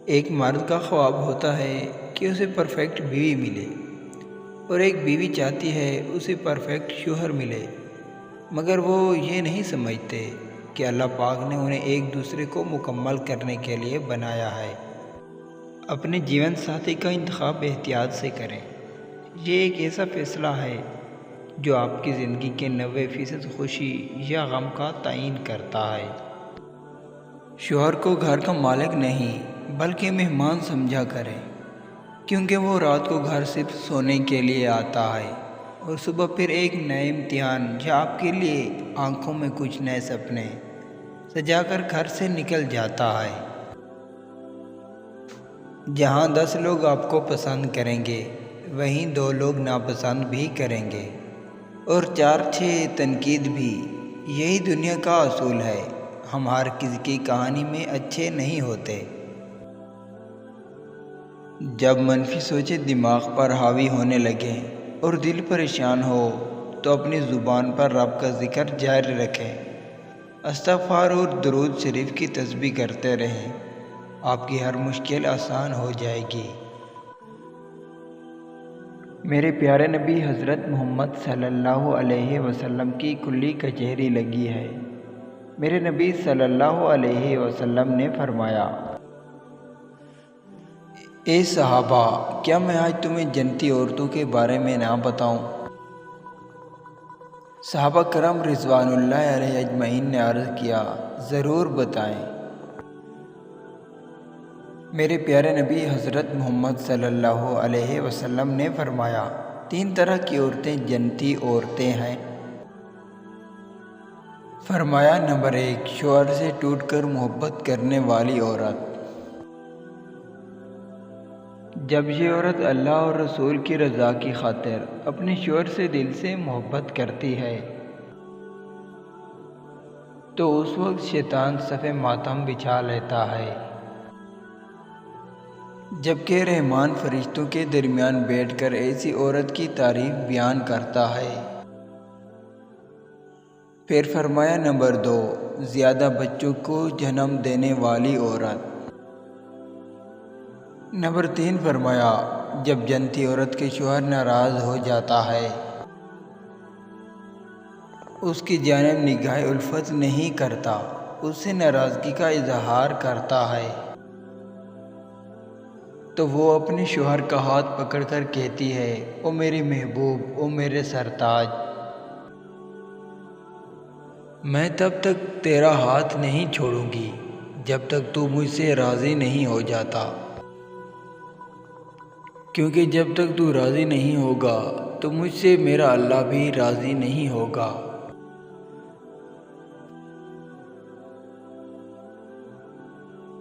ایک مرد کا خواب ہوتا ہے کہ اسے پرفیکٹ بیوی ملے، اور ایک بیوی چاہتی ہے اسے پرفیکٹ شوہر ملے، مگر وہ یہ نہیں سمجھتے کہ اللہ پاک نے انہیں ایک دوسرے کو مکمل کرنے کے لیے بنایا ہے۔ اپنے جیون ساتھی کا انتخاب احتیاط سے کریں۔ یہ ایک ایسا فیصلہ ہے جو آپ کی زندگی کے 90% خوشی یا غم کا تعین کرتا ہے۔ شوہر کو گھر کا مالک نہیں بلکہ مہمان سمجھا کریں، کیونکہ وہ رات کو گھر صرف سونے کے لیے آتا ہے اور صبح پھر ایک نئے امتحان یا آپ کے لیے آنکھوں میں کچھ نئے سپنے سجا کر گھر سے نکل جاتا ہے۔ جہاں 10 لوگ آپ کو پسند کریں گے، وہیں 2 لوگ ناپسند بھی کریں گے، اور 4-6 تنقید بھی۔ یہی دنیا کا اصول ہے، ہم ہر کسی کی کہانی میں اچھے نہیں ہوتے۔ جب منفی سوچیں دماغ پر حاوی ہونے لگیں اور دل پریشان ہو تو اپنی زبان پر رب کا ذکر جاری رکھیں، استغفار اور درود شریف کی تسبیح کرتے رہیں، آپ کی ہر مشکل آسان ہو جائے گی۔ میرے پیارے نبی حضرت محمد صلی اللہ علیہ وسلم کی کلی کچہری لگی ہے۔ میرے نبی صلی اللہ علیہ وسلم نے فرمایا، اے صحابہ، کیا میں آج تمہیں جنتی عورتوں کے بارے میں نہ بتاؤں؟ صحابہ کرام رضوان اللہ علیہ اجمعین نے عرض کیا، ضرور بتائیں۔ میرے پیارے نبی حضرت محمد صلی اللہ علیہ وسلم نے فرمایا، 3 طرح کی عورتیں جنتی عورتیں ہیں۔ فرمایا، نمبر 1، شوہر سے ٹوٹ کر محبت کرنے والی عورت۔ جب یہ عورت اللہ اور رسول کی رضا کی خاطر اپنے شوہر سے دل سے محبت کرتی ہے تو اس وقت شیطان صف ماتم بچھا لیتا ہے، جبکہ رحمان فرشتوں کے درمیان بیٹھ کر ایسی عورت کی تعریف بیان کرتا ہے۔ پھر فرمایا، نمبر 2، زیادہ بچوں کو جنم دینے والی عورت۔ نمبر 3 فرمایا، جب جنتی عورت کے شوہر ناراض ہو جاتا ہے، اس کی جانب نگاہ الفت نہیں کرتا، اس سے ناراضگی کا اظہار کرتا ہے، تو وہ اپنے شوہر کا ہاتھ پکڑ کر کہتی ہے، او میرے محبوب، او میرے سرتاج، میں تب تک تیرا ہاتھ نہیں چھوڑوں گی جب تک تو مجھ سے راضی نہیں ہو جاتا، کیونکہ جب تک تو راضی نہیں ہوگا تو مجھ سے میرا اللہ بھی راضی نہیں ہوگا۔